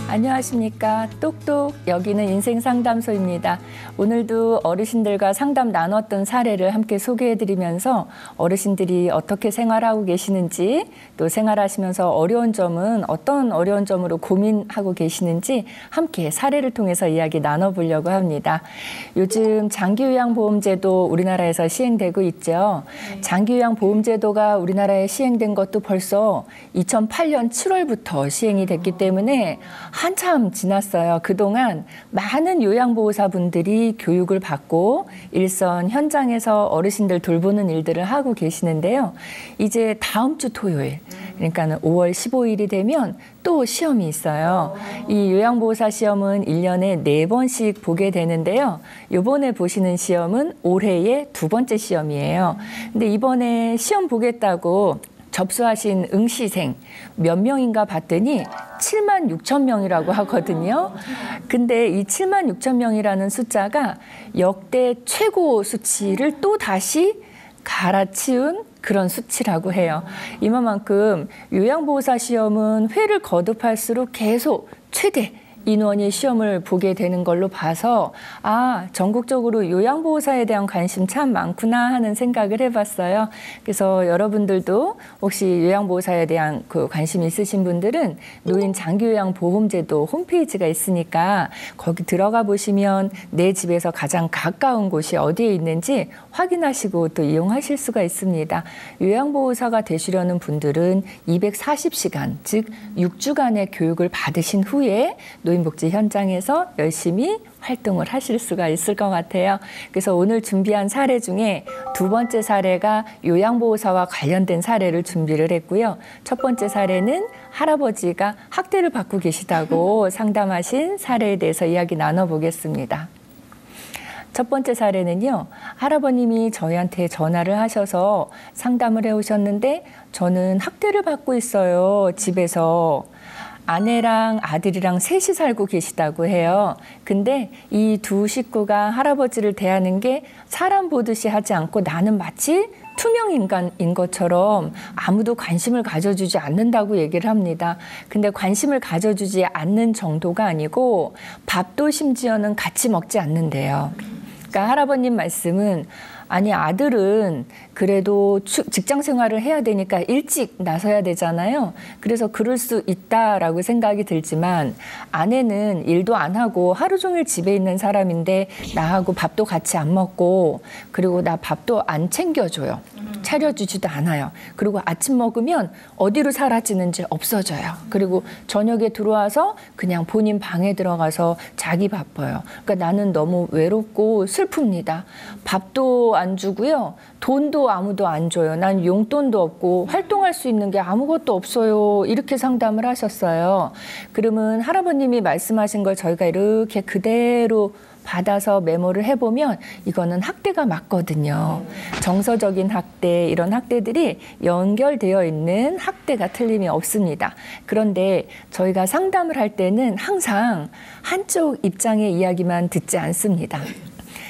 안녕하십니까. 똑똑, 여기는 인생상담소입니다. 오늘도 어르신들과 상담 나눴던 사례를 함께 소개해드리면서 어르신들이 어떻게 생활하고 계시는지, 또 생활하시면서 어려운 점은 어떤 어려운 점으로 고민하고 계시는지 함께 사례를 통해서 이야기 나눠보려고 합니다. 요즘 장기요양보험제도 우리나라에서 시행되고 있죠. 장기요양보험제도가 우리나라에 시행된 것도 벌써 2008년 7월부터 시행이 됐기 때문에 한참 지났어요. 그동안 많은 요양보호사분들이 교육을 받고 일선 현장에서 어르신들 돌보는 일들을 하고 계시는데요. 이제 다음 주 토요일, 그러니까 5월 15일이 되면 또 시험이 있어요. 이 요양보호사 시험은 1년에 4번씩 보게 되는데요. 이번에 보시는 시험은 올해의 2번째 시험이에요. 근데 이번에 시험 보겠다고 접수하신 응시생 몇 명인가 봤더니 7만 6천 명이라고 하거든요. 근데 이 7만 6천 명이라는 숫자가 역대 최고 수치를 또 다시 갈아치운 그런 수치라고 해요. 이만큼 요양보호사 시험은 회를 거듭할수록 계속 최대 인원이 시험을 보게 되는 걸로 봐서 전국적으로 요양보호사에 대한 관심 참 많구나 하는 생각을 해봤어요. 그래서 여러분들도 혹시 요양보호사에 대한 그 관심 있으신 분들은 노인장기요양보험제도 홈페이지가 있으니까 거기 들어가 보시면 내 집에서 가장 가까운 곳이 어디에 있는지 확인하시고 또 이용하실 수가 있습니다. 요양보호사가 되시려는 분들은 240시간, 즉 6주간의 교육을 받으신 후에 노인복지 현장에서 열심히 활동을 하실 수가 있을 것 같아요. 그래서 오늘 준비한 사례 중에 2번째 사례가 요양보호사와 관련된 사례를 준비를 했고요. 첫 번째 사례는 할아버지가 학대를 받고 계시다고 상담하신 사례에 대해서 이야기 나눠보겠습니다. 첫 번째 사례는요. 할아버님이 저희한테 전화를 하셔서 상담을 해오셨는데 저는 학대를 받고 있어요. 집에서. 아내랑 아들이랑 셋이 살고 계시다고 해요. 근데 이 두 식구가 할아버지를 대하는 게 사람 보듯이 하지 않고 나는 마치 투명 인간인 것처럼 아무도 관심을 가져주지 않는다고 얘기를 합니다. 근데 관심을 가져주지 않는 정도가 아니고 밥도 심지어는 같이 먹지 않는데요. 그러니까 할아버님 말씀은 아니 아들은 그래도 직장 생활을 해야 되니까 일찍 나서야 되잖아요. 그래서 그럴 수 있다라고 생각이 들지만 아내는 일도 안 하고 하루 종일 집에 있는 사람인데 나하고 밥도 같이 안 먹고 그리고 나 밥도 안 챙겨줘요. 차려주지도 않아요. 그리고 아침 먹으면 어디로 사라지는지 없어져요. 그리고 저녁에 들어와서 그냥 본인 방에 들어가서 자기 바빠요. 그러니까 나는 너무 외롭고 슬픕니다. 밥도 안 주고요. 돈도 아무도 안 줘요. 난 용돈도 없고 활동할 수 있는 게 아무것도 없어요. 이렇게 상담을 하셨어요. 그러면 할아버님이 말씀하신 걸 저희가 이렇게 그대로 받아서 메모를 해보면 이거는 학대가 맞거든요. 정서적인 학대, 이런 학대들이 연결되어 있는 학대가 틀림이 없습니다. 그런데 저희가 상담을 할 때는 항상 한쪽 입장의 이야기만 듣지 않습니다.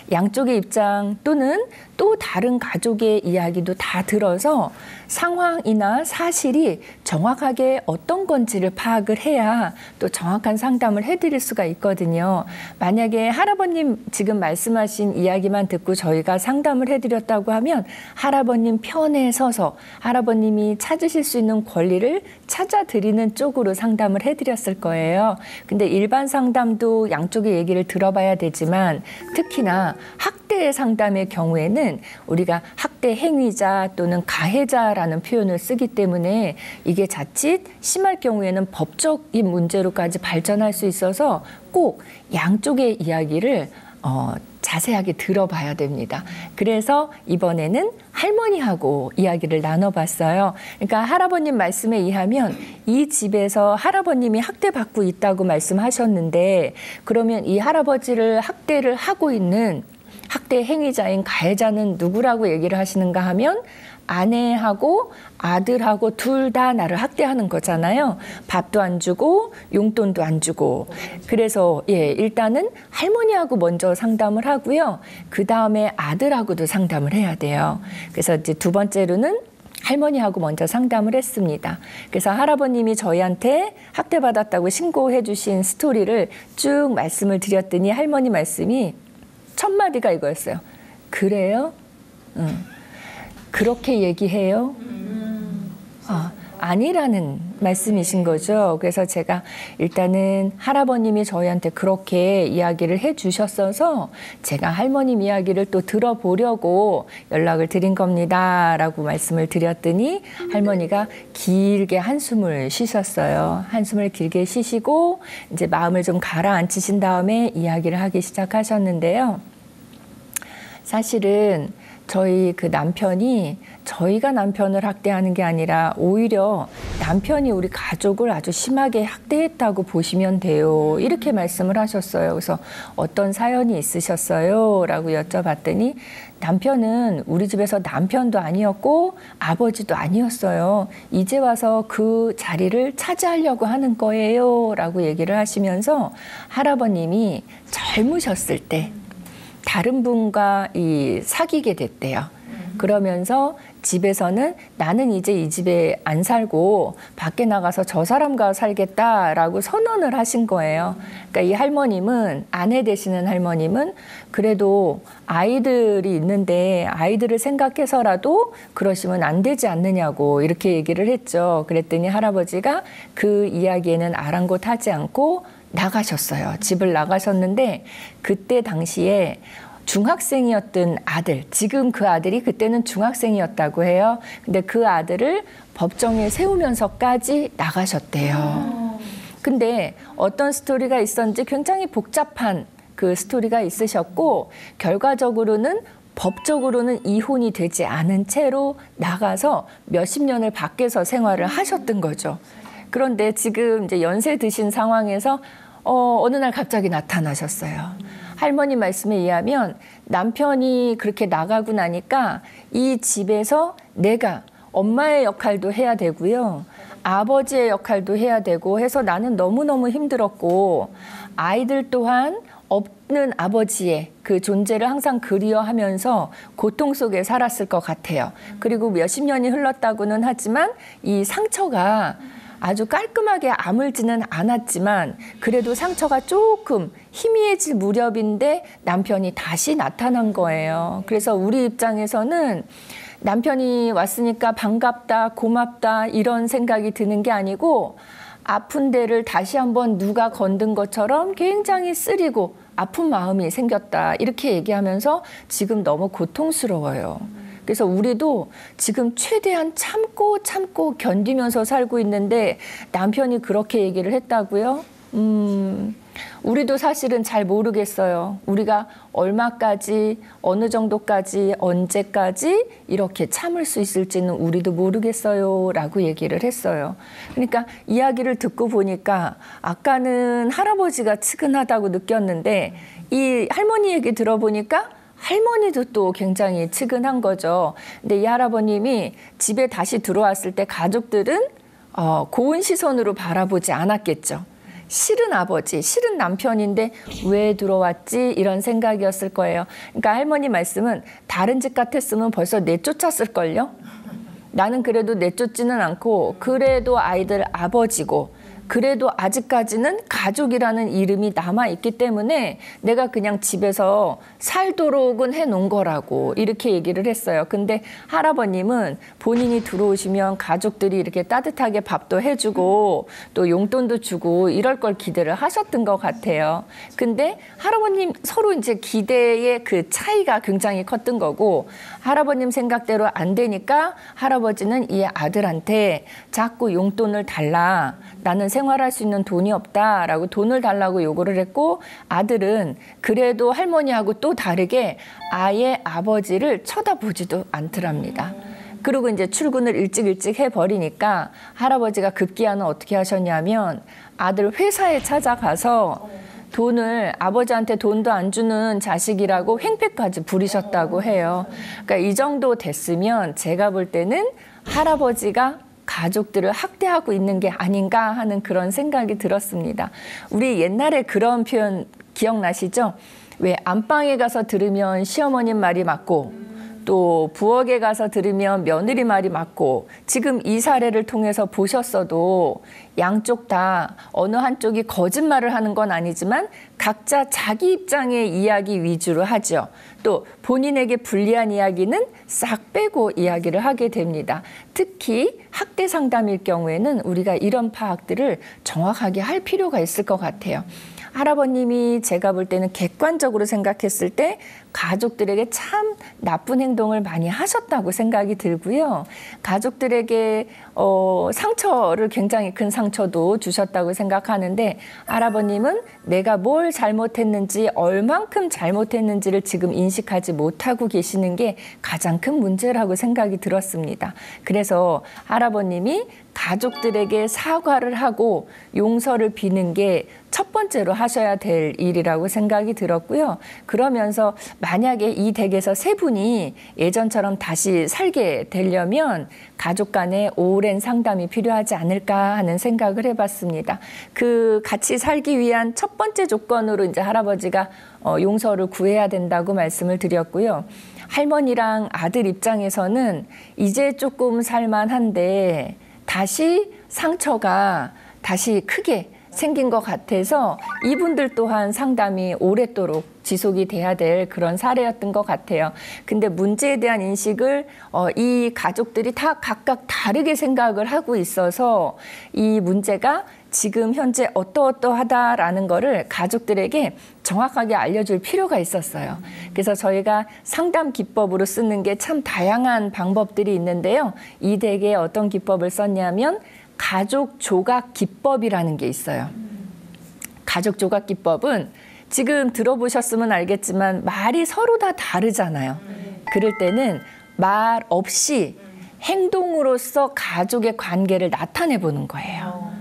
양쪽의 입장 또는 또 다른 가족의 이야기도 다 들어서 상황이나 사실이 정확하게 어떤 건지를 파악을 해야 또 정확한 상담을 해드릴 수가 있거든요. 만약에 할아버님 지금 말씀하신 이야기만 듣고 저희가 상담을 해드렸다고 하면 할아버님 편에 서서 할아버님이 찾으실 수 있는 권리를 찾아드리는 쪽으로 상담을 해드렸을 거예요. 근데 일반 상담도 양쪽의 얘기를 들어봐야 되지만 특히나 학대 상담의 경우에는 우리가 학대 행위자 또는 가해자라는 표현을 쓰기 때문에 이게 자칫 심할 경우에는 법적인 문제로까지 발전할 수 있어서 꼭 양쪽의 이야기를 자세하게 들어봐야 됩니다. 그래서 이번에는 할머니하고 이야기를 나눠봤어요. 그러니까 할아버님 말씀에 의하면 이 집에서 할아버님이 학대받고 있다고 말씀하셨는데 그러면 이 할아버지를 학대를 하고 있는 학대 행위자인 가해자는 누구라고 얘기를 하시는가 하면 아내하고 아들하고 둘 다 나를 학대하는 거잖아요. 밥도 안 주고 용돈도 안 주고. 그래서 일단은 할머니하고 먼저 상담을 하고요. 그 다음에 아들하고도 상담을 해야 돼요. 그래서 이제 두 번째로는 할머니하고 먼저 상담을 했습니다. 그래서 할아버님이 저희한테 학대받았다고 신고해 주신 스토리를 쭉 말씀을 드렸더니 할머니 말씀이 첫 마디가 이거였어요. 그래요? 그렇게 얘기해요? 아니라는 말씀이신 거죠. 그래서 제가 일단은 할아버님이 저희한테 그렇게 이야기를 해 주셨어서 제가 할머님 이야기를 또 들어보려고 연락을 드린 겁니다 라고 말씀을 드렸더니 할머니가 길게 한숨을 쉬셨어요. 한숨을 길게 쉬시고 이제 마음을 좀 가라앉히신 다음에 이야기를 하기 시작하셨는데요. 사실은 저희 그 남편이 저희가 남편을 학대하는 게 아니라 오히려 남편이 우리 가족을 아주 심하게 학대했다고 보시면 돼요. 이렇게 말씀을 하셨어요. 그래서 어떤 사연이 있으셨어요? 라고 여쭤봤더니 남편은 우리 집에서 남편도 아니었고 아버지도 아니었어요. 이제 와서 그 자리를 차지하려고 하는 거예요. 라고 얘기를 하시면서 할아버님이 젊으셨을 때 다른 분과 사귀게 됐대요. 그러면서 집에서는 나는 이제 이 집에 안 살고 밖에 나가서 저 사람과 살겠다라고 선언을 하신 거예요. 그러니까 이 할머님은, 아내 되시는 할머님은 그래도 아이들이 있는데 아이들을 생각해서라도 그러시면 안 되지 않느냐고 이렇게 얘기를 했죠. 그랬더니 할아버지가 그 이야기에는 아랑곳하지 않고 나가셨어요. 집을 나가셨는데 그때 당시에 중학생이었던 아들, 지금 그 아들이 그때는 중학생이었다고 해요. 근데 그 아들을 법정에 세우면서까지 나가셨대요. 근데 어떤 스토리가 있었는지 굉장히 복잡한 그 스토리가 있으셨고 결과적으로는 법적으로는 이혼이 되지 않은 채로 나가서 몇십 년을 밖에서 생활을 하셨던 거죠. 그런데 지금 이제 연세 드신 상황에서 어느 날 갑자기 나타나셨어요. 할머니 말씀에 의하면 남편이 그렇게 나가고 나니까 이 집에서 내가 엄마의 역할도 해야 되고요. 아버지의 역할도 해야 되고 해서 나는 너무너무 힘들었고 아이들 또한 없는 아버지의 그 존재를 항상 그리워하면서 고통 속에 살았을 것 같아요. 그리고 몇십 년이 흘렀다고는 하지만 이 상처가 아주 깔끔하게 아물지는 않았지만 그래도 상처가 조금 희미해질 무렵인데 남편이 다시 나타난 거예요. 그래서 우리 입장에서는 남편이 왔으니까 반갑다, 고맙다 이런 생각이 드는 게 아니고 아픈 데를 다시 한번 누가 건든 것처럼 굉장히 쓰리고 아픈 마음이 생겼다 이렇게 얘기하면서 지금 너무 고통스러워요. 그래서 우리도 지금 최대한 참고 견디면서 살고 있는데 남편이 그렇게 얘기를 했다고요? 우리도 사실은 잘 모르겠어요. 우리가 얼마까지, 어느 정도까지, 언제까지 이렇게 참을 수 있을지는 우리도 모르겠어요. 라고 얘기를 했어요. 그러니까 이야기를 듣고 보니까 아까는 할아버지가 측은하다고 느꼈는데 이 할머니 얘기 들어보니까 할머니도 또 굉장히 측은한 거죠. 근데 이 할아버님이 집에 다시 들어왔을 때 가족들은 고운 시선으로 바라보지 않았겠죠. 싫은 아버지, 싫은 남편인데 왜 들어왔지? 이런 생각이었을 거예요. 그러니까 할머니 말씀은 다른 집 같았으면 벌써 내쫓았을걸요? 나는 그래도 내쫓지는 않고 그래도 아이들 아버지고 그래도 아직까지는 가족이라는 이름이 남아있기 때문에 내가 그냥 집에서 살도록은 해놓은 거라고 이렇게 얘기를 했어요. 근데 할아버님은 본인이 들어오시면 가족들이 이렇게 따뜻하게 밥도 해주고 또 용돈도 주고 이럴 걸 기대를 하셨던 것 같아요. 근데 할아버님 서로 이제 기대의 그 차이가 굉장히 컸던 거고 할아버님 생각대로 안 되니까 할아버지는 이 아들한테 자꾸 용돈을 달라. 나는 생활할 수 있는 돈이 없다라고 돈을 달라고 요구를 했고 아들은 그래도 할머니하고 또 다르게 아예 아버지를 쳐다보지도 않더랍니다. 그리고 이제 출근을 일찍 해버리니까 할아버지가 급기야는 어떻게 하셨냐면 아들 회사에 찾아가서 돈을 아버지한테 돈도 안 주는 자식이라고 횡패까지 부리셨다고 해요. 그러니까 이 정도 됐으면 제가 볼 때는 할아버지가 가족들을 학대하고 있는 게 아닌가 하는 그런 생각이 들었습니다. 우리 옛날에 그런 표현 기억나시죠? 왜 안방에 가서 들으면 시어머님 말이 맞고 또 부엌에 가서 들으면 며느리 말이 맞고 지금 이 사례를 통해서 보셨어도 양쪽 다 어느 한쪽이 거짓말을 하는 건 아니지만 각자 자기 입장의 이야기 위주로 하죠. 또 본인에게 불리한 이야기는 싹 빼고 이야기를 하게 됩니다. 특히 학대 상담일 경우에는 우리가 이런 파악들을 정확하게 할 필요가 있을 것 같아요. 할아버님이 제가 볼 때는 객관적으로 생각했을 때 가족들에게 참 나쁜 행동을 많이 하셨다고 생각이 들고요. 가족들에게 상처를 굉장히 큰 상처도 주셨다고 생각하는데 할아버님은 내가 뭘 잘못했는지 얼만큼 잘못했는지를 지금 인식하지 못하고 계시는 게 가장 큰 문제라고 생각이 들었습니다. 그래서 할아버님이 가족들에게 사과를 하고 용서를 비는 게 첫 번째로 하셔야 될 일이라고 생각이 들었고요. 그러면서 만약에 이 댁에서 세 분이 예전처럼 다시 살게 되려면 가족 간의 오랜 상담이 필요하지 않을까 하는 생각을 해봤습니다. 그 같이 살기 위한 첫 번째 조건으로 이제 할아버지가 용서를 구해야 된다고 말씀을 드렸고요. 할머니랑 아들 입장에서는 이제 조금 살만한데 다시 상처가 다시 크게 생긴 것 같아서 이분들 또한 상담이 오랫도록 지속이 돼야 될 그런 사례였던 것 같아요. 근데 문제에 대한 인식을 이 가족들이 다 각각 다르게 생각을 하고 있어서 이 문제가 지금 현재 어떠어떠하다라는 거를 가족들에게 정확하게 알려줄 필요가 있었어요. 그래서 저희가 상담 기법으로 쓰는 게 참 다양한 방법들이 있는데요. 이 댁에 어떤 기법을 썼냐면 가족 조각 기법이라는 게 있어요. 가족 조각 기법은 지금 들어보셨으면 알겠지만 말이 서로 다 다르잖아요. 그럴 때는 말 없이 행동으로서 가족의 관계를 나타내 보는 거예요.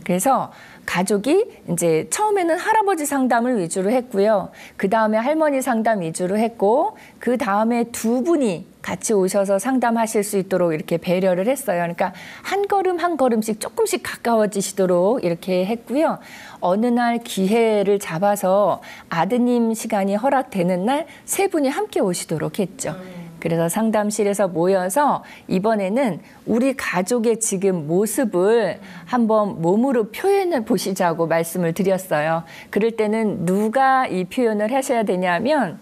그래서 가족이 이제 처음에는 할아버지 상담을 위주로 했고요. 그 다음에 할머니 상담 위주로 했고, 그 다음에 두 분이 같이 오셔서 상담하실 수 있도록 이렇게 배려를 했어요. 그러니까 한 걸음 한 걸음씩 조금씩 가까워지시도록 이렇게 했고요. 어느 날 기회를 잡아서 아드님 시간이 허락되는 날 세 분이 함께 오시도록 했죠. 그래서 상담실에서 모여서 이번에는 우리 가족의 지금 모습을 한번 몸으로 표현해 보시자고 말씀을 드렸어요. 그럴 때는 누가 이 표현을 하셔야 되냐면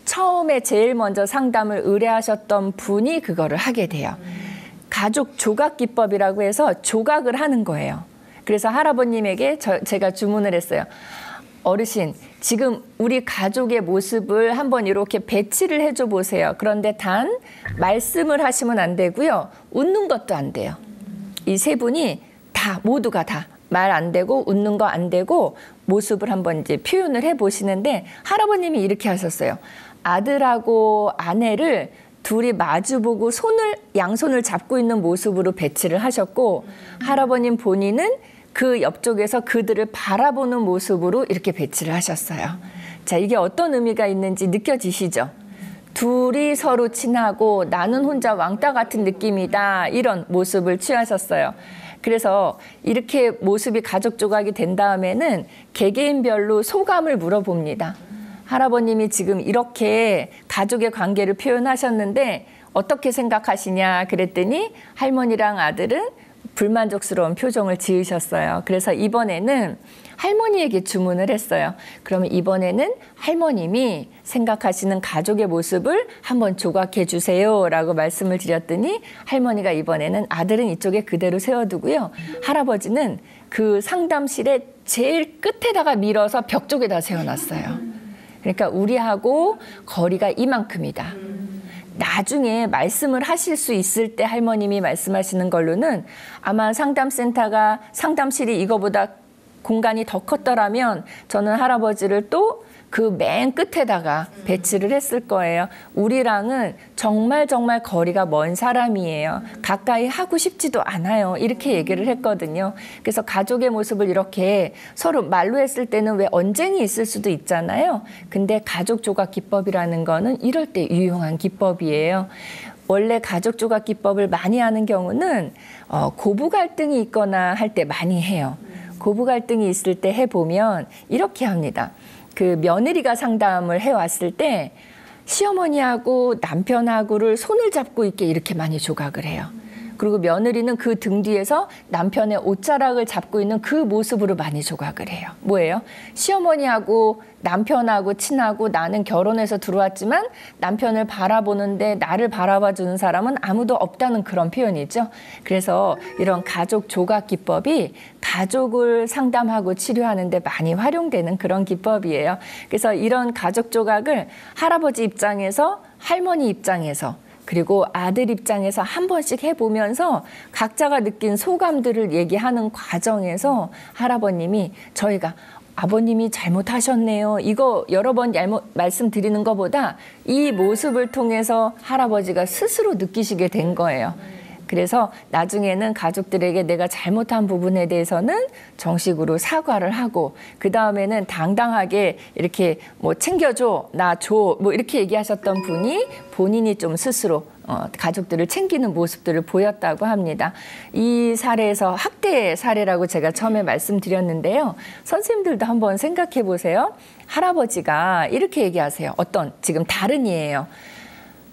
처음에 제일 먼저 상담을 의뢰하셨던 분이 그거를 하게 돼요. 가족 조각 기법이라고 해서 조각을 하는 거예요. 그래서 할아버님에게 제가 주문을 했어요. 어르신, 지금 우리 가족의 모습을 한번 이렇게 배치를 해줘 보세요. 그런데 단 말씀을 하시면 안 되고요. 웃는 것도 안 돼요. 이 세 분이 다 모두가 다 말 안 되고 웃는 거 안 되고 모습을 한번 이제 표현을 해 보시는데 할아버님이 이렇게 하셨어요. 아들하고 아내를 둘이 마주보고 양손을 잡고 있는 모습으로 배치를 하셨고 할아버님 본인은 그 옆쪽에서 그들을 바라보는 모습으로 이렇게 배치를 하셨어요. 자, 이게 어떤 의미가 있는지 느껴지시죠? 둘이 서로 친하고 나는 혼자 왕따 같은 느낌이다. 이런 모습을 취하셨어요. 그래서 이렇게 모습이 가족 조각이 된 다음에는 개개인별로 소감을 물어봅니다. 할아버님이 지금 이렇게 가족의 관계를 표현하셨는데 어떻게 생각하시냐 그랬더니 할머니랑 아들은 불만족스러운 표정을 지으셨어요. 그래서 이번에는 할머니에게 주문을 했어요. 그러면 이번에는 할머님이 생각하시는 가족의 모습을 한번 조각해 주세요 라고 말씀을 드렸더니 할머니가 이번에는 아들은 이쪽에 그대로 세워두고요. 할아버지는 그 상담실의 제일 끝에다가 밀어서 벽 쪽에다 세워놨어요. 그러니까 우리하고 거리가 이만큼이다. 나중에 말씀을 하실 수 있을 때 할머님이 말씀하시는 걸로는 아마 상담실이 이거보다 공간이 더 컸더라면 저는 할아버지를 또 그 맨 끝에다가 배치를 했을 거예요. 우리랑은 정말 거리가 먼 사람이에요. 가까이 하고 싶지도 않아요. 이렇게 얘기를 했거든요. 그래서 가족의 모습을 이렇게 서로 말로 했을 때는 왜 언쟁이 있을 수도 있잖아요. 근데 가족 조각 기법이라는 거는 이럴 때 유용한 기법이에요. 원래 가족 조각 기법을 많이 하는 경우는 고부 갈등이 있거나 할 때 많이 해요. 고부 갈등이 있을 때 해보면 이렇게 합니다. 그 며느리가 상담을 해왔을 때 시어머니하고 남편하고를 손을 잡고 있게 이렇게 많이 조각을 해요. 그리고 며느리는 그 등 뒤에서 남편의 옷자락을 잡고 있는 그 모습으로 많이 조각을 해요. 뭐예요? 시어머니하고 남편하고 친하고 나는 결혼해서 들어왔지만 남편을 바라보는데 나를 바라봐주는 사람은 아무도 없다는 그런 표현이죠. 그래서 이런 가족 조각 기법이 가족을 상담하고 치료하는 데 많이 활용되는 그런 기법이에요. 그래서 이런 가족 조각을 할아버지 입장에서 할머니 입장에서 그리고 아들 입장에서 한 번씩 해보면서 각자가 느낀 소감들을 얘기하는 과정에서 할아버님이 저희가 아버님이 잘못하셨네요. 이거 여러 번 말씀드리는 것보다 이 모습을 통해서 할아버지가 스스로 느끼시게 된 거예요. 그래서 나중에는 가족들에게 내가 잘못한 부분에 대해서는 정식으로 사과를 하고 그 다음에는 당당하게 이렇게 뭐 챙겨줘, 나 줘, 뭐 이렇게 얘기하셨던 분이 본인이 좀 스스로 가족들을 챙기는 모습들을 보였다고 합니다. 이 사례에서 학대 사례라고 제가 처음에 말씀드렸는데요. 선생님들도 한번 생각해 보세요. 할아버지가 이렇게 얘기하세요. 어떤 지금 다른이에요.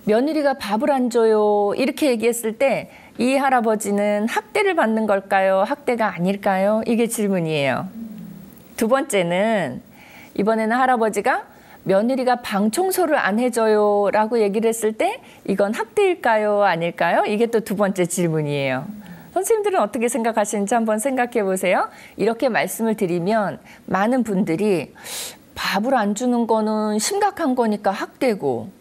며느리가 밥을 안 줘요. 이렇게 얘기했을 때 이 할아버지는 학대를 받는 걸까요? 학대가 아닐까요? 이게 질문이에요. 두 번째는 이번에는 할아버지가 며느리가 방 청소를 안 해줘요 라고 얘기를 했을 때 이건 학대일까요? 아닐까요? 이게 또 두 번째 질문이에요. 선생님들은 어떻게 생각하시는지 한번 생각해 보세요. 이렇게 말씀을 드리면 많은 분들이 밥을 안 주는 거는 심각한 거니까 학대고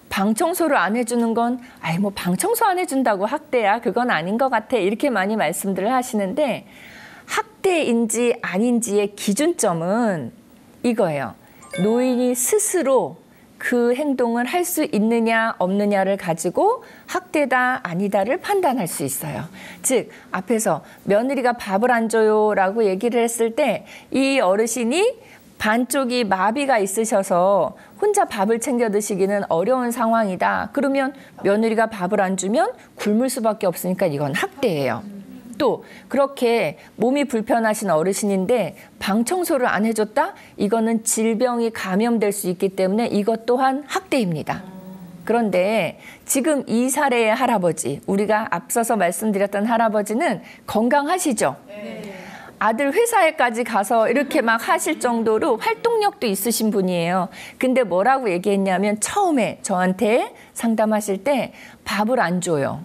방 청소를 안 해주는 건 아이 뭐 방 청소 안 해준다고 학대야 그건 아닌 것 같아 이렇게 많이 말씀들을 하시는데 학대인지 아닌지의 기준점은 이거예요. 노인이 스스로 그 행동을 할 수 있느냐 없느냐를 가지고 학대다 아니다를 판단할 수 있어요. 즉 앞에서 며느리가 밥을 안 줘요 라고 얘기를 했을 때 이 어르신이 반쪽이 마비가 있으셔서 혼자 밥을 챙겨 드시기는 어려운 상황이다. 그러면 며느리가 밥을 안 주면 굶을 수밖에 없으니까 이건 학대예요. 또 그렇게 몸이 불편하신 어르신인데 방 청소를 안 해줬다? 이거는 질병이 감염될 수 있기 때문에 이것 또한 학대입니다. 그런데 지금 이 사례의 할아버지, 우리가 앞서서 말씀드렸던 할아버지는 건강하시죠? 아들 회사에까지 가서 이렇게 막 하실 정도로 활동력도 있으신 분이에요. 근데 뭐라고 얘기했냐면 처음에 저한테 상담하실 때 밥을 안 줘요.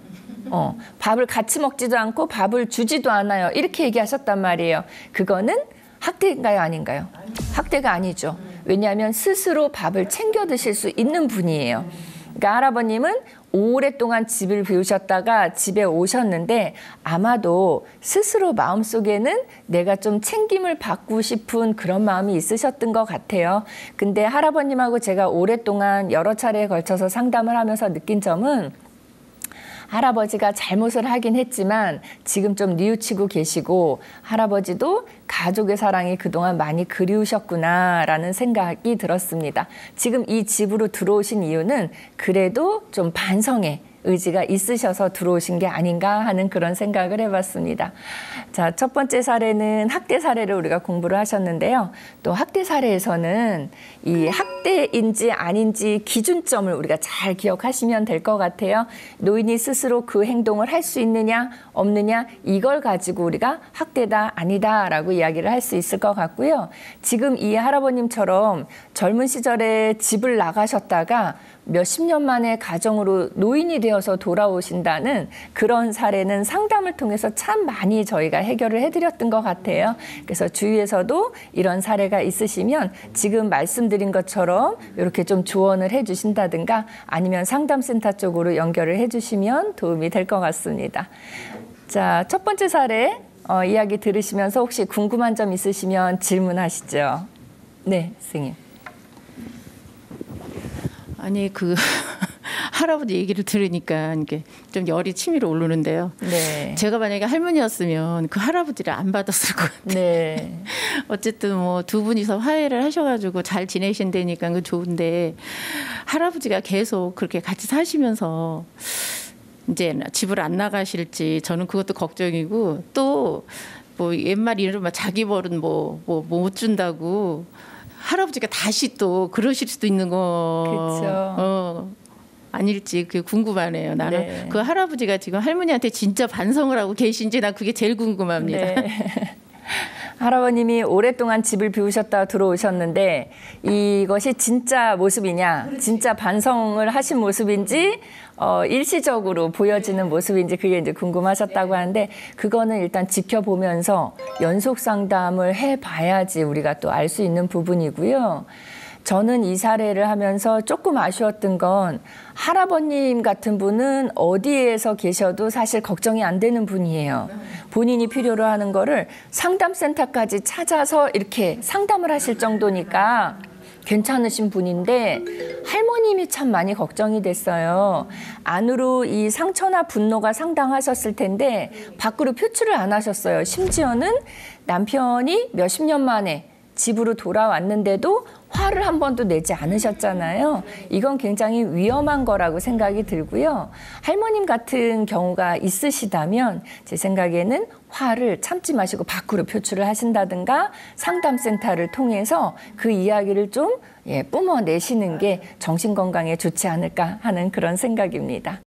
밥을 같이 먹지도 않고 밥을 주지도 않아요. 이렇게 얘기하셨단 말이에요. 그거는 학대인가요? 아닌가요? 학대가 아니죠. 왜냐하면 스스로 밥을 챙겨 드실 수 있는 분이에요. 그러니까 할아버님은 오랫동안 집을 비우셨다가 집에 오셨는데 아마도 스스로 마음속에는 내가 좀 챙김을 받고 싶은 그런 마음이 있으셨던 것 같아요. 근데 할아버님하고 제가 오랫동안 여러 차례에 걸쳐서 상담을 하면서 느낀 점은 할아버지가 잘못을 하긴 했지만 지금 좀 뉘우치고 계시고 할아버지도 가족의 사랑이 그동안 많이 그리우셨구나라는 생각이 들었습니다. 지금 이 집으로 들어오신 이유는 그래도 좀 반성의 의지가 있으셔서 들어오신 게 아닌가 하는 그런 생각을 해봤습니다. 자, 첫 번째 사례는 학대 사례를 우리가 공부를 하셨는데요. 또 학대 사례에서는 이 학대인지 아닌지 기준점을 우리가 잘 기억하시면 될 것 같아요. 노인이 스스로 그 행동을 할 수 있느냐 없느냐 이걸 가지고 우리가 학대다 아니다 라고 이야기를 할 수 있을 것 같고요. 지금 이 할아버님처럼 젊은 시절에 집을 나가셨다가 몇십 년 만에 가정으로 노인이 되어서 돌아오신다는 그런 사례는 상담을 통해서 참 많이 저희가 해결을 해드렸던 것 같아요. 그래서 주위에서도 이런 사례가 있으시면 지금 말씀드린 것처럼 이렇게 좀 조언을 해주신다든가 아니면 상담센터 쪽으로 연결을 해주시면 도움이 될 것 같습니다. 자, 첫 번째 사례 이야기 들으시면서 혹시 궁금한 점 있으시면 질문하시죠. 네, 선생님. 아니 그 할아버지 얘기를 들으니까 이게 좀 열이 치밀어 오르는데요. 네. 제가 만약에 할머니였으면 그 할아버지를 안 받았을 것 같아요. 네. 어쨌든 뭐 두 분이서 화해를 하셔가지고 잘 지내신다니까 그 좋은데 할아버지가 계속 그렇게 같이 사시면서 이제 집을 안 나가실지 저는 그것도 걱정이고 또 뭐 옛말 이름 자기 벌은 뭐 못 준다고 할아버지가 다시 또 그러실 수도 있는 거 아닐지 그게 궁금하네요. 나는 네. 그 할아버지가 지금 할머니한테 진짜 반성을 하고 계신지 나 그게 제일 궁금합니다. 네. 할아버님이 오랫동안 집을 비우셨다가 들어오셨는데 이것이 진짜 모습이냐, 그렇지. 진짜 반성을 하신 모습인지 일시적으로 보여지는 모습인지 그게 이제 궁금하셨다고 하는데 그거는 일단 지켜보면서 연속 상담을 해봐야지 우리가 또 알 수 있는 부분이고요. 저는 이 사례를 하면서 조금 아쉬웠던 건 할아버님 같은 분은 어디에서 계셔도 사실 걱정이 안 되는 분이에요. 본인이 필요로 하는 거를 상담센터까지 찾아서 이렇게 상담을 하실 정도니까 괜찮으신 분인데 할머님이 참 많이 걱정이 됐어요. 안으로 이 상처나 분노가 상당하셨을 텐데 밖으로 표출을 안 하셨어요. 심지어는 남편이 몇십 년 만에 집으로 돌아왔는데도 화를 한 번도 내지 않으셨잖아요. 이건 굉장히 위험한 거라고 생각이 들고요. 할머님 같은 경우가 있으시다면 제 생각에는 화를 참지 마시고 밖으로 표출을 하신다든가 상담센터를 통해서 그 이야기를 좀 뿜어내시는 게 정신건강에 좋지 않을까 하는 그런 생각입니다.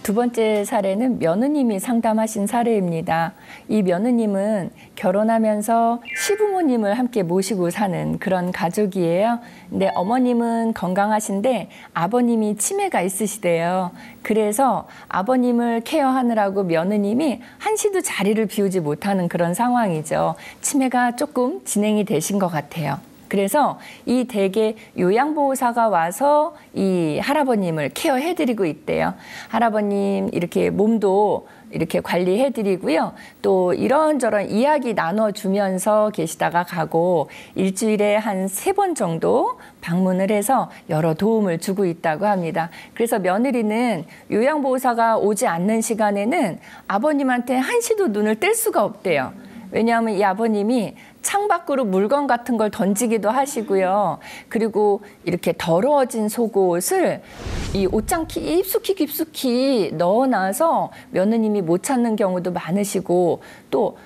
두 번째 사례는 며느님이 상담하신 사례입니다. 이 며느님은 결혼하면서 시부모님을 함께 모시고 사는 그런 가족이에요. 근데 어머님은 건강하신데 아버님이 치매가 있으시대요. 그래서 아버님을 케어하느라고 며느님이 한시도 자리를 비우지 못하는 그런 상황이죠. 치매가 조금 진행이 되신 것 같아요. 그래서 이 댁에 요양보호사가 와서 이 할아버님을 케어해드리고 있대요. 할아버님 이렇게 몸도 이렇게 관리해드리고요. 또 이런저런 이야기 나눠주면서 계시다가 가고 일주일에 한 3번 정도 방문을 해서 여러 도움을 주고 있다고 합니다. 그래서 며느리는 요양보호사가 오지 않는 시간에는 아버님한테 한시도 눈을 뗄 수가 없대요. 왜냐하면 이 아버님이 창밖으로 물건 같은 걸 던지기도 하시고요. 그리고 이렇게 더러워진 속옷을 이 옷장 깊숙이 넣어놔서 며느님이 못 찾는 경우도 많으시고 또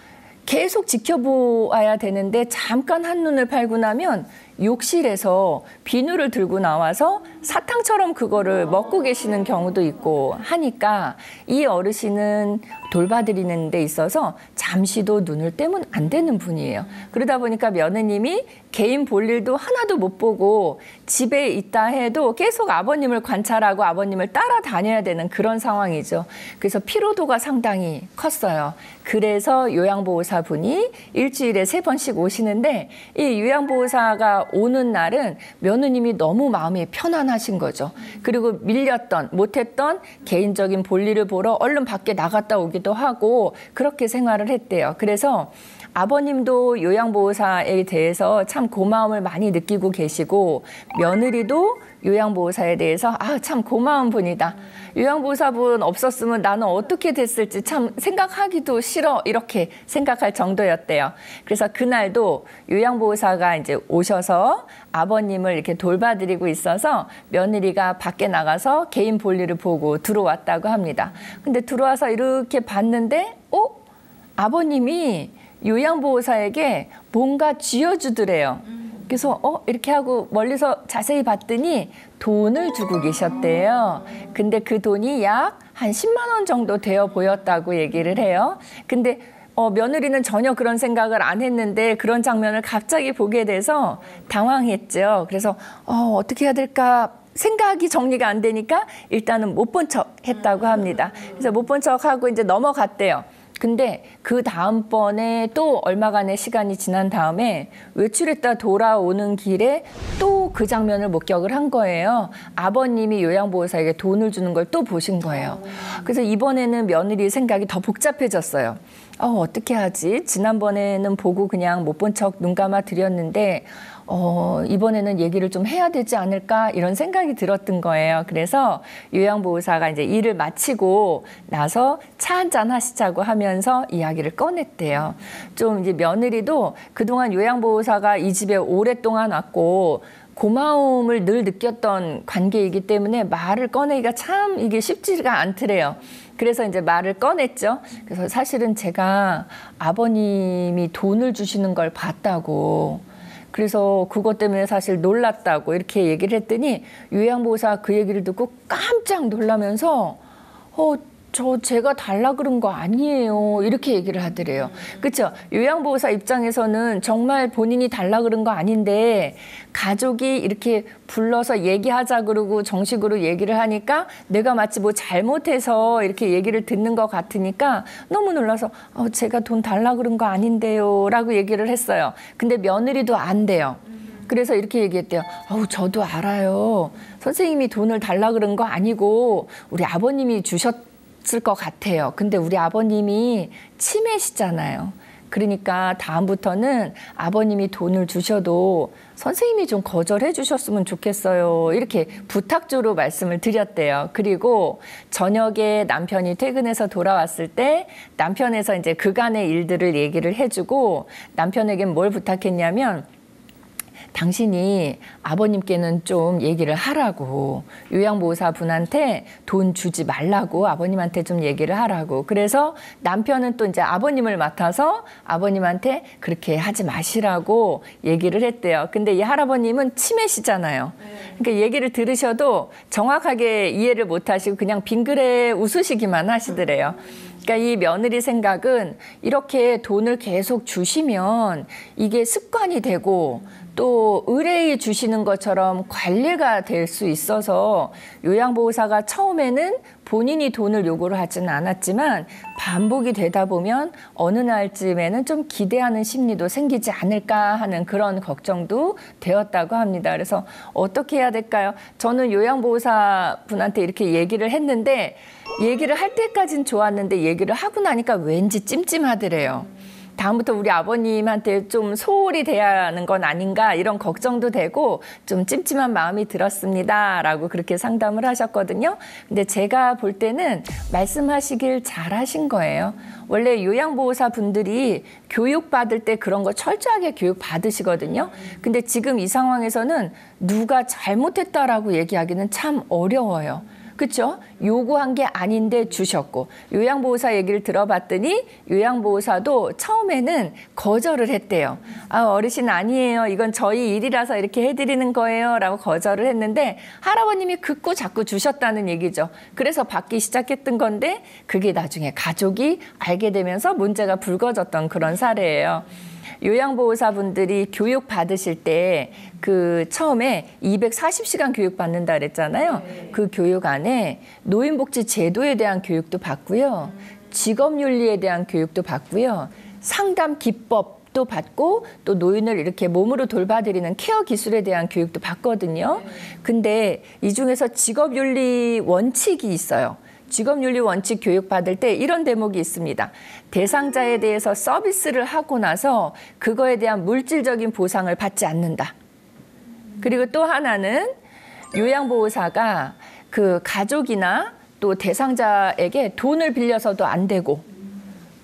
계속 지켜보아야 되는데 잠깐 한눈을 팔고 나면 욕실에서 비누를 들고 나와서 사탕처럼 그거를 먹고 계시는 경우도 있고 하니까 이 어르신은 돌봐드리는 데 있어서 잠시도 눈을 떼면 안 되는 분이에요. 그러다 보니까 며느님이 개인 볼일도 하나도 못 보고 집에 있다 해도 계속 아버님을 관찰하고 아버님을 따라다녀야 되는 그런 상황이죠. 그래서 피로도가 상당히 컸어요. 그래서 요양보호사분이 일주일에 3번씩 오시는데 이 요양보호사가 오는 날은 며느님이 너무 마음이 편안하신 거죠. 그리고 밀렸던 못했던 개인적인 볼일을 보러 얼른 밖에 나갔다 오기도 하고 그렇게 생활을 했대요. 그래서 아버님도 요양보호사에 대해서 참 고마움을 많이 느끼고 계시고 며느리도 요양보호사에 대해서 참 고마운 분이다. 요양보호사분 없었으면 나는 어떻게 됐을지 참 생각하기도 싫어 이렇게 생각할 정도였대요. 그래서 그날도 요양보호사가 이제 오셔서 아버님을 이렇게 돌봐드리고 있어서 며느리가 밖에 나가서 개인 볼일을 보고 들어왔다고 합니다. 근데 들어와서 이렇게 봤는데 아버님이 요양보호사에게 뭔가 쥐어주더래요. 그래서 이렇게 하고 멀리서 자세히 봤더니 돈을 주고 계셨대요. 근데 그 돈이 약 한 10만 원 정도 되어 보였다고 얘기를 해요. 근데 며느리는 전혀 그런 생각을 안 했는데 그런 장면을 갑자기 보게 돼서 당황했죠. 그래서 어떻게 해야 될까 생각이 정리가 안 되니까 일단은 못 본 척 했다고 합니다. 그래서 못 본 척하고 이제 넘어갔대요. 근데 그 다음번에 또 얼마간의 시간이 지난 다음에 외출했다 돌아오는 길에 또 그 장면을 목격을 한 거예요. 아버님이 요양보호사에게 돈을 주는 걸 또 보신 거예요. 그래서 이번에는 며느리 생각이 더 복잡해졌어요. 어떻게 하지? 지난번에는 보고 그냥 못 본 척 눈 감아 드렸는데 이번에는 얘기를 좀 해야 되지 않을까 이런 생각이 들었던 거예요. 그래서 요양보호사가 이제 일을 마치고 나서 차 한잔 하시자고 하면서 이야기를 꺼냈대요. 좀 이제 며느리도 그동안 요양보호사가 이 집에 오랫동안 왔고 고마움을 늘 느꼈던 관계이기 때문에 말을 꺼내기가 참 이게 쉽지가 않더래요. 그래서 이제 말을 꺼냈죠. 그래서 사실은 제가 아버님이 돈을 주시는 걸 봤다고, 그래서 그것 때문에 사실 놀랐다고 이렇게 얘기를 했더니 요양보호사가 그 얘기를 듣고 깜짝 놀라면서 제가 달라 그런 거 아니에요. 이렇게 얘기를 하더래요. 그렇죠? 요양보호사 입장에서는 정말 본인이 달라 그런 거 아닌데 가족이 이렇게 불러서 얘기하자 그러고 정식으로 얘기를 하니까 내가 마치 뭐 잘못해서 이렇게 얘기를 듣는 것 같으니까 너무 놀라서 제가 돈 달라 그런 거 아닌데요. 라고 얘기를 했어요. 근데 며느리도 안 돼요. 그래서 이렇게 얘기했대요. 저도 알아요. 선생님이 돈을 달라 그런 거 아니고 우리 아버님이 주셨을 것 같아요. 근데 우리 아버님이 치매시잖아요. 그러니까 다음부터는 아버님이 돈을 주셔도 선생님이 좀 거절해 주셨으면 좋겠어요. 이렇게 부탁조로 말씀을 드렸대요. 그리고 저녁에 남편이 퇴근해서 돌아왔을 때 남편에서 이제 그간의 일들을 얘기를 해주고 남편에겐 뭘 부탁했냐면 당신이 아버님께는 좀 얘기를 하라고, 요양보호사 분한테 돈 주지 말라고 아버님한테 좀 얘기를 하라고. 그래서 남편은 또 이제 아버님을 맡아서 아버님한테 그렇게 하지 마시라고 얘기를 했대요. 근데 이 할아버님은 치매시잖아요. 그러니까 얘기를 들으셔도 정확하게 이해를 못 하시고 그냥 빙그레 웃으시기만 하시더래요. 그러니까 이 며느리 생각은 이렇게 돈을 계속 주시면 이게 습관이 되고 또 의뢰해 주시는 것처럼 관리가 될 수 있어서 요양보호사가 처음에는 본인이 돈을 요구를 하지는 않았지만 반복이 되다 보면 어느 날쯤에는 좀 기대하는 심리도 생기지 않을까 하는 그런 걱정도 되었다고 합니다. 그래서 어떻게 해야 될까요? 저는 요양보호사 분한테 이렇게 얘기를 했는데 얘기를 할 때까진 좋았는데 얘기를 하고 나니까 왠지 찜찜하더래요. 다음부터 우리 아버님한테 좀 소홀히 돼야 하는 건 아닌가 이런 걱정도 되고 좀 찜찜한 마음이 들었습니다. 라고 그렇게 상담을 하셨거든요. 근데 제가 볼 때는 말씀하시길 잘하신 거예요. 원래 요양보호사 분들이 교육받을 때 그런 거 철저하게 교육받으시거든요. 근데 지금 이 상황에서는 누가 잘못했다라고 얘기하기는 참 어려워요. 그렇죠? 요구한 게 아닌데 주셨고 요양보호사 얘기를 들어봤더니 요양보호사도 처음에는 거절을 했대요. 어르신 아니에요. 이건 저희 일이라서 이렇게 해드리는 거예요. 라고 거절을 했는데 할아버님이 극구 자꾸 주셨다는 얘기죠. 그래서 받기 시작했던 건데 그게 나중에 가족이 알게 되면서 문제가 불거졌던 그런 사례예요. 요양보호사분들이 교육 받으실 때 그 처음에 240시간 교육 받는다 그랬잖아요. 그 교육 안에 노인복지 제도에 대한 교육도 받고요. 직업윤리에 대한 교육도 받고요. 상담 기법도 받고 또 노인을 이렇게 몸으로 돌봐드리는 케어 기술에 대한 교육도 받거든요. 근데 이 중에서 직업윤리 원칙이 있어요. 직업윤리 원칙 교육받을 때 이런 대목이 있습니다. 대상자에 대해서 서비스를 하고 나서 그거에 대한 물질적인 보상을 받지 않는다. 그리고 또 하나는 요양보호사가 그 가족이나 또 대상자에게 돈을 빌려서도 안 되고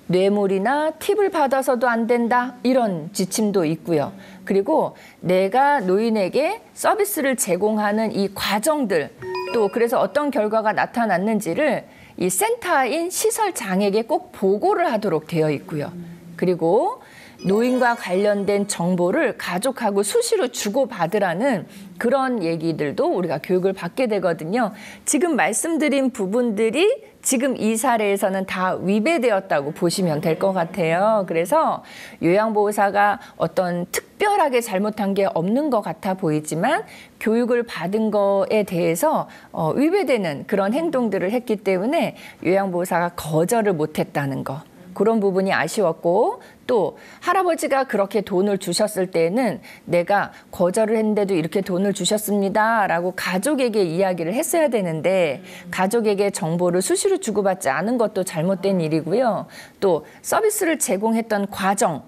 뇌물이나 팁을 받아서도 안 된다. 이런 지침도 있고요. 그리고 내가 노인에게 서비스를 제공하는 이 과정들 또 그래서 어떤 결과가 나타났는지를 이 센터인 시설장에게 꼭 보고를 하도록 되어 있고요. 그리고 노인과 관련된 정보를 가족하고 수시로 주고받으라는 그런 얘기들도 우리가 교육을 받게 되거든요. 지금 말씀드린 부분들이 지금 이 사례에서는 다 위배되었다고 보시면 될 것 같아요. 그래서 요양보호사가 어떤 특별하게 잘못한 게 없는 것 같아 보이지만 교육을 받은 거에 대해서 위배되는 그런 행동들을 했기 때문에 요양보호사가 거절을 못했다는 거. 그런 부분이 아쉬웠고, 또 할아버지가 그렇게 돈을 주셨을 때에는 내가 거절을 했는데도 이렇게 돈을 주셨습니다 라고 가족에게 이야기를 했어야 되는데 가족에게 정보를 수시로 주고받지 않은 것도 잘못된 일이고요. 또 서비스를 제공했던 과정,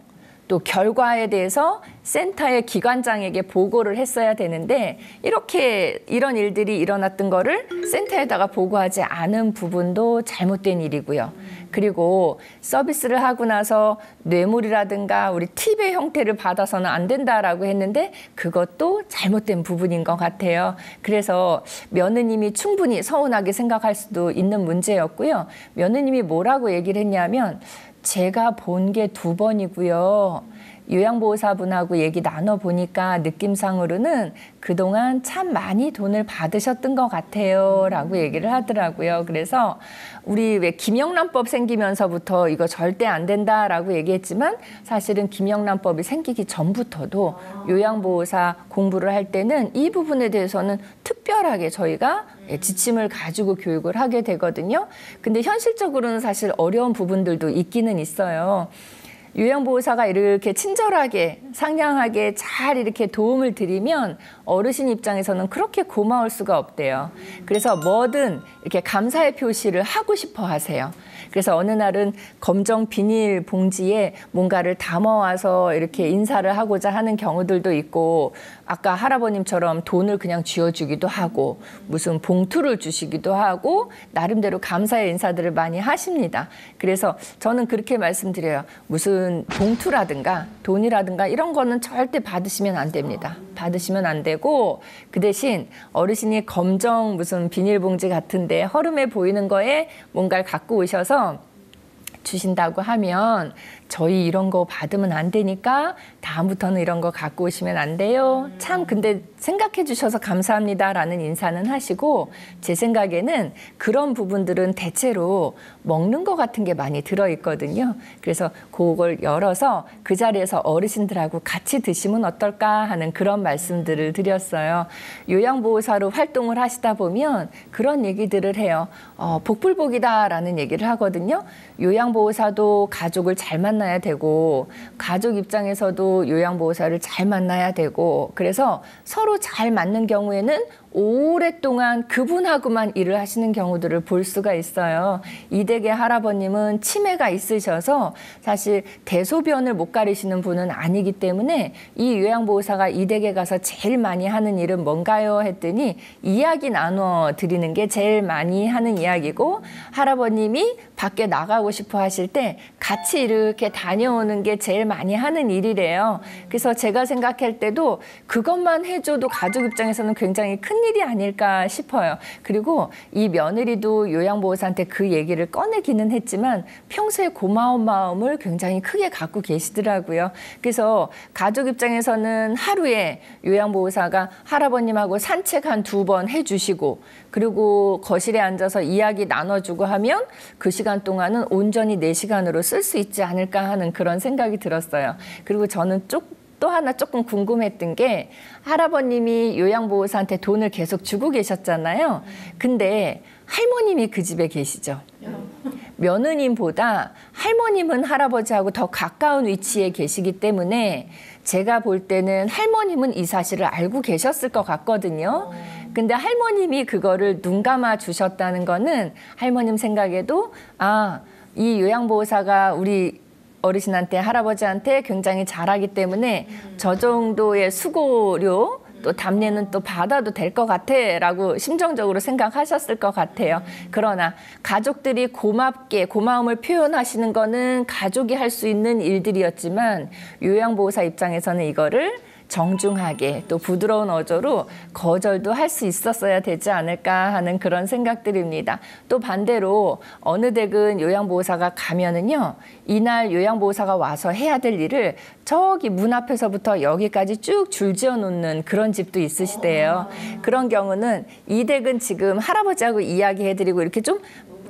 또 결과에 대해서 센터의 기관장에게 보고를 했어야 되는데 이런 일들이 일어났던 거를 센터에다가 보고하지 않은 부분도 잘못된 일이고요. 그리고 서비스를 하고 나서 뇌물이라든가 우리 팁의 형태를 받아서는 안 된다라고 했는데 그것도 잘못된 부분인 것 같아요. 그래서 며느님이 충분히 서운하게 생각할 수도 있는 문제였고요. 며느님이 뭐라고 얘기를 했냐면 제가 본 게 2번이고요. 요양보호사분하고 얘기 나눠보니까 느낌상으로는 그동안 참 많이 돈을 받으셨던 것 같아요 라고 얘기를 하더라고요. 그래서 우리 왜 김영란법 생기면서부터 이거 절대 안 된다라고 얘기했지만 사실은 김영란법이 생기기 전부터도 요양보호사 공부를 할 때는 이 부분에 대해서는 특별하게 저희가 지침을 가지고 교육을 하게 되거든요. 근데 현실적으로는 사실 어려운 부분들도 있기는 있어요. 요양보호사가 이렇게 친절하게 상냥하게 잘 이렇게 도움을 드리면 어르신 입장에서는 그렇게 고마울 수가 없대요. 그래서 뭐든 이렇게 감사의 표시를 하고 싶어 하세요. 그래서 어느 날은 검정 비닐 봉지에 뭔가를 담아와서 이렇게 인사를 하고자 하는 경우들도 있고 아까 할아버님처럼 돈을 그냥 쥐어주기도 하고 무슨 봉투를 주시기도 하고 나름대로 감사의 인사들을 많이 하십니다. 그래서 저는 그렇게 말씀드려요. 무슨 봉투라든가 돈이라든가 이런 거는 절대 받으시면 안 됩니다. 받으시면 안 되고 그 대신 어르신이 검정 무슨 비닐봉지 같은데 허름해 보이는 거에 뭔가를 갖고 오셔서 주신다고 하면 저희 이런 거 받으면 안 되니까 다음부터는 이런 거 갖고 오시면 안 돼요. 참 근데 생각해 주셔서 감사합니다라는 인사는 하시고 제 생각에는 그런 부분들은 대체로 먹는 거 같은 게 많이 들어있거든요. 그래서 그걸 열어서 그 자리에서 어르신들하고 같이 드시면 어떨까 하는 그런 말씀들을 드렸어요. 요양보호사로 활동을 하시다 보면 그런 얘기들을 해요. 복불복이다라는 얘기를 하거든요. 요양보호사도 가족을 잘 만나야 되고 가족 입장에서도 요양보호사를 잘 만나야 되고 그래서 서로 잘 맞는 경우에는 오랫동안 그분하고만 일을 하시는 경우들을 볼 수가 있어요. 이댁의 할아버님은 치매가 있으셔서 사실 대소변을 못 가리시는 분은 아니기 때문에 이 요양보호사가 이댁에 가서 제일 많이 하는 일은 뭔가요? 했더니 이야기 나눠 드리는 게 제일 많이 하는 이야기고 할아버님이 밖에 나가고 싶어 하실 때 같이 이렇게 다녀오는 게 제일 많이 하는 일이래요. 그래서 제가 생각할 때도 그것만 해줘도 가족 입장에서는 굉장히 큰 일이 아닐까 싶어요. 그리고 이 며느리도 요양보호사한테 그 얘기를 꺼내기는 했지만 평소에 고마운 마음을 굉장히 크게 갖고 계시더라고요. 그래서 가족 입장에서는 하루에 요양보호사가 할아버님하고 산책 한 2번 해주시고 그리고 거실에 앉아서 이야기 나눠주고 하면 그 시간 동안은 온전히 내 시간으로 쓸 수 있지 않을까 하는 그런 생각이 들었어요. 그리고 저는 또 하나 조금 궁금했던 게 할아버님이 요양보호사한테 돈을 계속 주고 계셨잖아요. 근데 할머님이 그 집에 계시죠. 며느님보다 할머님은 할아버지하고 더 가까운 위치에 계시기 때문에 제가 볼 때는 할머님은 이 사실을 알고 계셨을 것 같거든요. 근데 할머님이 그거를 눈 감아 주셨다는 거는 할머님 생각에도 이 요양보호사가 우리 어르신한테 할아버지한테 굉장히 잘하기 때문에 저 정도의 수고료 또 답례는 또 받아도 될 것 같아 라고 심정적으로 생각하셨을 것 같아요. 그러나 가족들이 고맙게 고마움을 표현하시는 거는 가족이 할 수 있는 일들이었지만 요양보호사 입장에서는 이거를 정중하게 또 부드러운 어조로 거절도 할 수 있었어야 되지 않을까 하는 그런 생각들입니다. 또 반대로 어느 댁은 요양보호사가 가면은요, 이날 요양보호사가 와서 해야 될 일을 저기 문 앞에서부터 여기까지 쭉 줄지어 놓는 그런 집도 있으시대요. 그런 경우는 이 댁은 지금 할아버지하고 이야기해드리고 이렇게 좀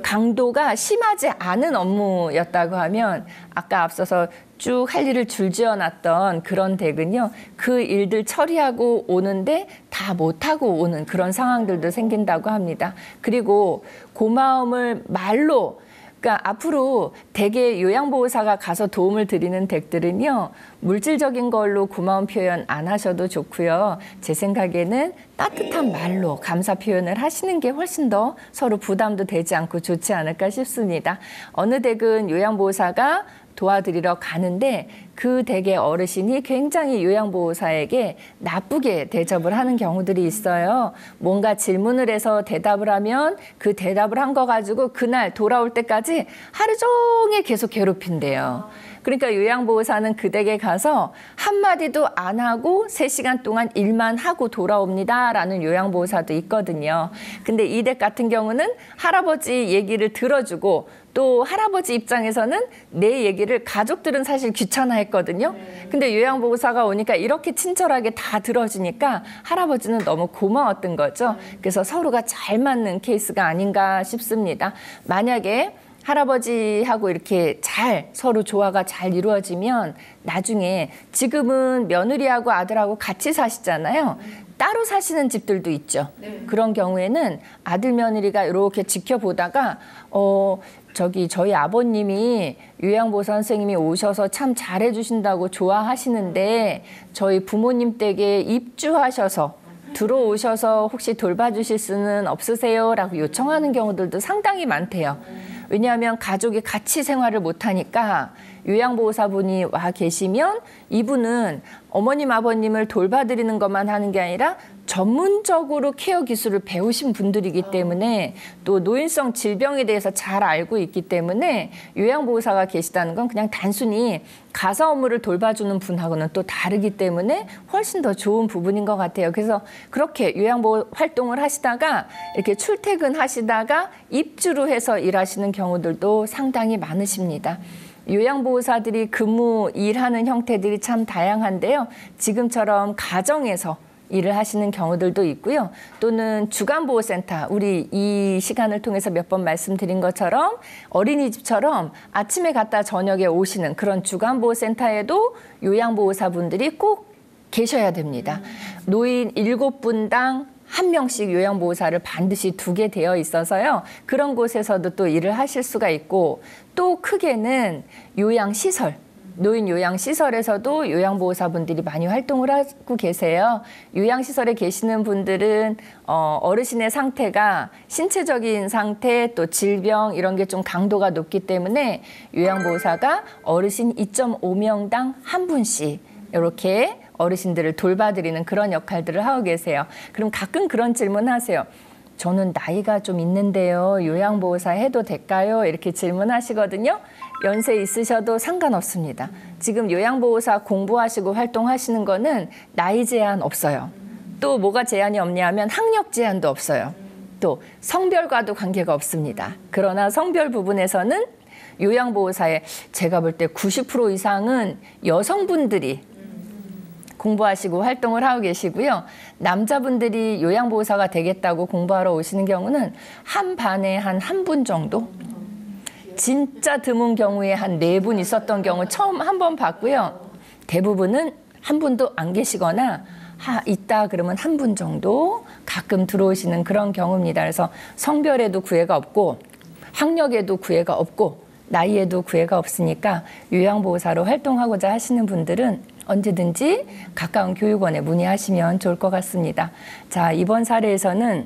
강도가 심하지 않은 업무였다고 하면 아까 앞서서 쭉 할 일을 줄지어 놨던 그런 댁은요, 그 일들 처리하고 오는데 다 못하고 오는 그런 상황들도 생긴다고 합니다. 그리고 고마움을 말로 그러니까 앞으로 대개 요양보호사가 가서 도움을 드리는 댁들은요, 물질적인 걸로 고마운 표현 안 하셔도 좋고요. 제 생각에는 따뜻한 말로 감사 표현을 하시는 게 훨씬 더 서로 부담도 되지 않고 좋지 않을까 싶습니다. 어느 댁은 요양보호사가 도와드리러 가는데 그 댁의 어르신이 굉장히 요양보호사에게 나쁘게 대접을 하는 경우들이 있어요. 뭔가 질문을 해서 대답을 하면 그 대답을 한 거 가지고 그날 돌아올 때까지 하루 종일 계속 괴롭힌대요. 그러니까 요양보호사는 그 댁에 가서 한마디도 안 하고 3시간 동안 일만 하고 돌아옵니다라는 요양보호사도 있거든요. 근데 이 댁 같은 경우는 할아버지 얘기를 들어주고 또 할아버지 입장에서는 내 얘기를 가족들은 사실 귀찮아했거든요. 근데 요양보호사가 오니까 이렇게 친절하게 다 들어주니까 할아버지는 너무 고마웠던 거죠. 그래서 서로가 잘 맞는 케이스가 아닌가 싶습니다. 만약에 할아버지하고 이렇게 잘 서로 조화가 잘 이루어지면 나중에 지금은 며느리하고 아들하고 같이 사시잖아요. 따로 사시는 집들도 있죠. 그런 경우에는 아들 며느리가 이렇게 지켜보다가 저희 아버님이 요양보호사 선생님이 오셔서 참 잘해주신다고 좋아하시는데 저희 부모님 댁에 입주하셔서 들어오셔서 혹시 돌봐주실 수는 없으세요? 라고 요청하는 경우들도 상당히 많대요. 왜냐하면 가족이 같이 생활을 못하니까 요양보호사분이 와 계시면 이분은 어머님, 아버님을 돌봐드리는 것만 하는 게 아니라 전문적으로 케어 기술을 배우신 분들이기 때문에 또 노인성 질병에 대해서 잘 알고 있기 때문에 요양보호사가 계시다는 건 그냥 단순히 가사 업무를 돌봐주는 분하고는 또 다르기 때문에 훨씬 더 좋은 부분인 것 같아요. 그래서 그렇게 요양보호 활동을 하시다가 이렇게 출퇴근하시다가 입주로 해서 일하시는 경우들도 상당히 많으십니다. 요양보호사들이 근무 일하는 형태들이 참 다양한데요. 지금처럼 가정에서 일을 하시는 경우들도 있고요. 또는 주간보호센터, 우리 이 시간을 통해서 몇 번 말씀드린 것처럼 어린이집처럼 아침에 갔다 저녁에 오시는 그런 주간보호센터에도 요양보호사분들이 꼭 계셔야 됩니다. 노인 7분당 1명씩 요양보호사를 반드시 두게 되어 있어서요. 그런 곳에서도 또 일을 하실 수가 있고 또 크게는 요양시설, 노인 요양시설에서도 요양보호사분들이 많이 활동을 하고 계세요. 요양시설에 계시는 분들은 어르신의 상태가 신체적인 상태 또 질병 이런 게 좀 강도가 높기 때문에 요양보호사가 어르신 2.5명당 1분씩 이렇게 어르신들을 돌봐드리는 그런 역할들을 하고 계세요. 그럼 가끔 그런 질문 하세요. 저는 나이가 좀 있는데요. 요양보호사 해도 될까요? 이렇게 질문하시거든요. 연세 있으셔도 상관없습니다. 지금 요양보호사 공부하시고 활동하시는 거는 나이 제한 없어요. 또 뭐가 제한이 없냐면 학력 제한도 없어요. 또 성별과도 관계가 없습니다. 그러나 성별 부분에서는 요양보호사의 제가 볼 때 90% 이상은 여성분들이 공부하시고 활동을 하고 계시고요. 남자분들이 요양보호사가 되겠다고 공부하러 오시는 경우는 한 반에 한 분 정도? 진짜 드문 경우에 한 4분 있었던 경우 처음 한 번 봤고요. 대부분은 한 분도 안 계시거나 있다 그러면 1분 정도 가끔 들어오시는 그런 경우입니다. 그래서 성별에도 구애가 없고 학력에도 구애가 없고 나이에도 구애가 없으니까 요양보호사로 활동하고자 하시는 분들은 언제든지 가까운 교육원에 문의하시면 좋을 것 같습니다. 자, 이번 사례에서는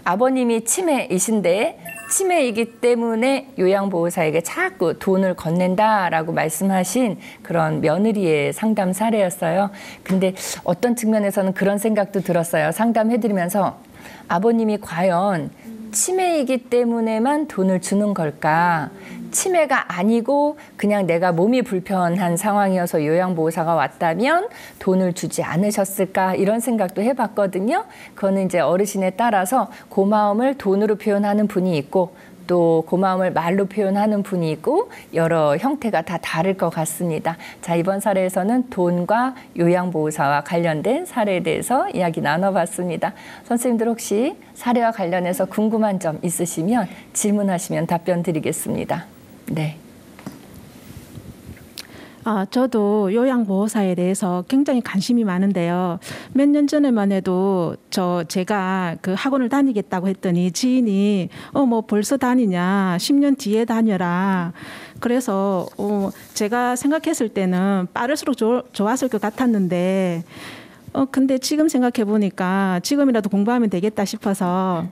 아버님이 치매이신데 치매이기 때문에 요양보호사에게 자꾸 돈을 건넨다라고 말씀하신 그런 며느리의 상담 사례였어요. 근데 어떤 측면에서는 그런 생각도 들었어요. 상담해드리면서 아버님이 과연 치매이기 때문에만 돈을 주는 걸까? 치매가 아니고 그냥 내가 몸이 불편한 상황이어서 요양보호사가 왔다면 돈을 주지 않으셨을까? 이런 생각도 해봤거든요. 그거는 이제 어르신에 따라서 고마움을 돈으로 표현하는 분이 있고 또 고마움을 말로 표현하는 분이 있고 여러 형태가 다 다를 것 같습니다. 자, 이번 사례에서는 돈과 요양보호사와 관련된 사례에 대해서 이야기 나눠봤습니다. 선생님들 혹시 사례와 관련해서 궁금한 점 있으시면 질문하시면 답변 드리겠습니다. 네. 저도 요양보호사에 대해서 굉장히 관심이 많은데요. 몇 년 전에만 해도 제가 그 학원을 다니겠다고 했더니 지인이 뭐 벌써 다니냐, 10년 뒤에 다녀라. 그래서 제가 생각했을 때는 빠를수록 좋았을 것 같았는데 근데 지금 생각해 보니까 지금이라도 공부하면 되겠다 싶어서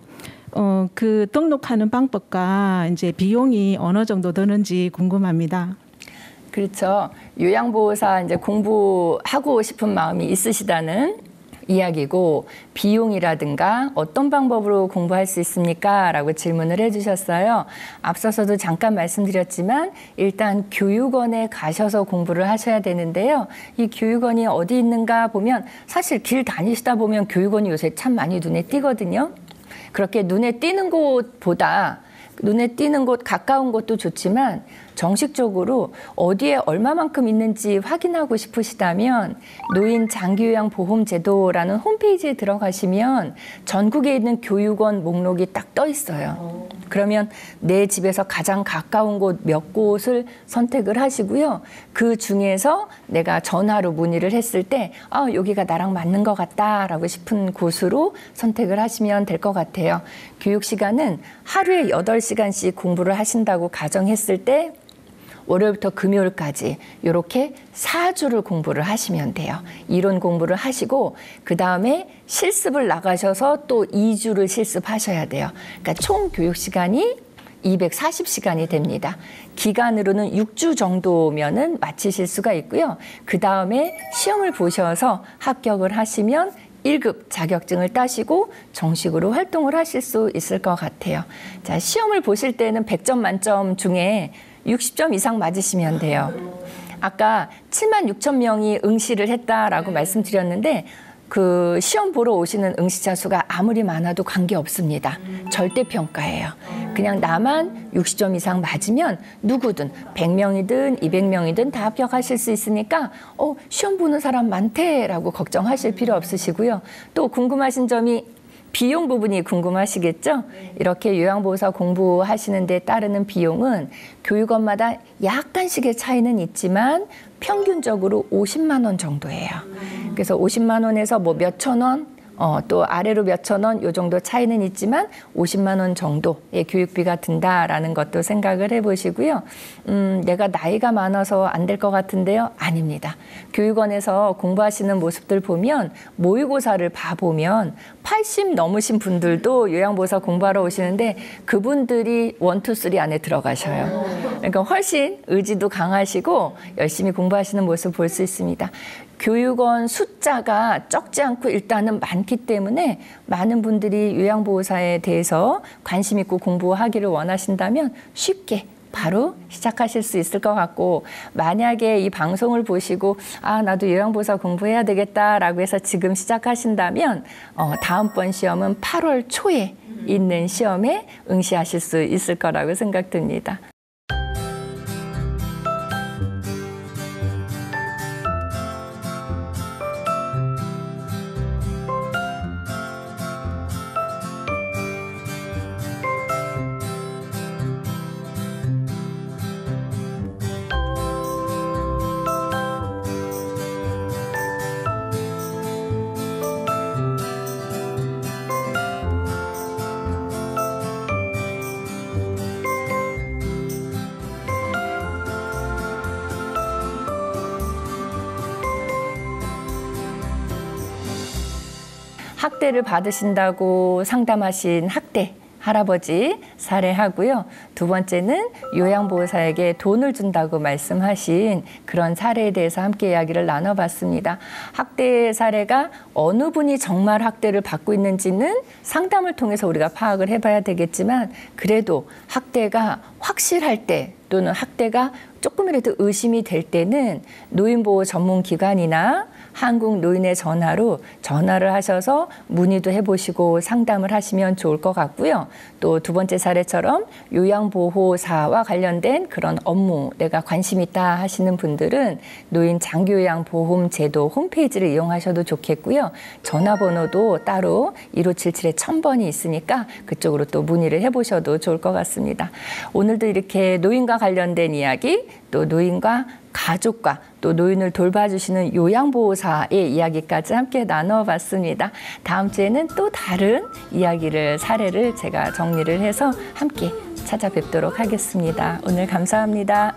그 등록하는 방법과 이제 비용이 어느 정도 드는지 궁금합니다. 그렇죠. 요양보호사 이제 공부하고 싶은 마음이 있으시다는 이야기고, 비용이라든가 어떤 방법으로 공부할 수 있습니까? 라고 질문을 해주셨어요. 앞서서도 잠깐 말씀드렸지만 일단 교육원에 가셔서 공부를 하셔야 되는데요. 이 교육원이 어디 있는가 보면 사실 길 다니시다 보면 교육원이 요새 참 많이 눈에 띄거든요. 그렇게 눈에 띄는 곳보다 눈에 띄는 곳, 가까운 곳도 좋지만 정식적으로 어디에 얼마만큼 있는지 확인하고 싶으시다면 노인 장기요양보험제도라는 홈페이지에 들어가시면 전국에 있는 교육원 목록이 딱 떠 있어요. 그러면 내 집에서 가장 가까운 곳 몇 곳을 선택을 하시고요. 그 중에서 내가 전화로 문의를 했을 때 여기가 나랑 맞는 것 같다라고 싶은 곳으로 선택을 하시면 될 것 같아요. 교육 시간은 하루에 8시간씩 공부를 하신다고 가정했을 때 월요일부터 금요일까지 이렇게 4주를 공부를 하시면 돼요. 이론 공부를 하시고 그 다음에 실습을 나가셔서 또 2주를 실습하셔야 돼요. 그러니까 총 교육 시간이 240시간이 됩니다. 기간으로는 6주 정도면은 마치실 수가 있고요. 그 다음에 시험을 보셔서 합격을 하시면 1급 자격증을 따시고 정식으로 활동을 하실 수 있을 것 같아요. 자, 시험을 보실 때는 100점 만점 중에 60점 이상 맞으시면 돼요. 아까 7만 6천 명이 응시를 했다라고 말씀드렸는데 그 시험 보러 오시는 응시자 수가 아무리 많아도 관계없습니다. 절대평가예요. 그냥 나만 60점 이상 맞으면 누구든 100명이든 200명이든 다 합격하실 수 있으니까 시험 보는 사람 많대라고 걱정하실 필요 없으시고요. 또 궁금하신 점이 비용 부분이 궁금하시겠죠? 이렇게 요양보호사 공부하시는 데 따르는 비용은 교육원마다 약간씩의 차이는 있지만 평균적으로 50만 원 정도예요. 그래서 50만 원에서 뭐 몇천 원, 또 아래로 몇천 원, 요 정도 차이는 있지만 50만 원 정도의 교육비가 든다라는 것도 생각을 해보시고요. 내가 나이가 많아서 안 될 것 같은데요? 아닙니다. 교육원에서 공부하시는 모습들 보면 모의고사를 봐보면 80 넘으신 분들도 요양보호사 공부하러 오시는데 그분들이 1, 2, 3 안에 들어가셔요. 그러니까 훨씬 의지도 강하시고 열심히 공부하시는 모습 볼 수 있습니다. 교육원 숫자가 적지 않고 일단은 많기 때문에 많은 분들이 요양보호사에 대해서 관심 있고 공부하기를 원하신다면 쉽게 바로 시작하실 수 있을 것 같고, 만약에 이 방송을 보시고 나도 요양보호사 공부해야 되겠다라고 해서 지금 시작하신다면 다음번 시험은 8월 초에 있는 시험에 응시하실 수 있을 거라고 생각됩니다. 학대를 받으신다고 상담하신 학대 할아버지 사례하고요. 두 번째는 요양보호사에게 돈을 준다고 말씀하신 그런 사례에 대해서 함께 이야기를 나눠봤습니다. 학대 사례가 어느 분이 정말 학대를 받고 있는지는 상담을 통해서 우리가 파악을 해봐야 되겠지만, 그래도 학대가 확실할 때 또는 학대가 조금이라도 의심이 될 때는 노인보호 전문기관이나 한국노인의 전화로 전화를 하셔서 문의도 해보시고 상담을 하시면 좋을 것 같고요. 또 두 번째 사례처럼 요양보호사와 관련된 그런 업무 내가 관심 있다 하시는 분들은 노인 장기요양보험제도 홈페이지를 이용하셔도 좋겠고요. 전화번호도 따로 1577-1000번이 있으니까 그쪽으로 또 문의를 해보셔도 좋을 것 같습니다. 오늘도 이렇게 노인과 관련된 이야기, 또 노인과 가족과 또 노인을 돌봐주시는 요양보호사의 이야기까지 함께 나눠봤습니다. 다음 주에는 또 다른 이야기를, 사례를 제가 정리를 해서 함께 찾아뵙도록 하겠습니다. 오늘 감사합니다.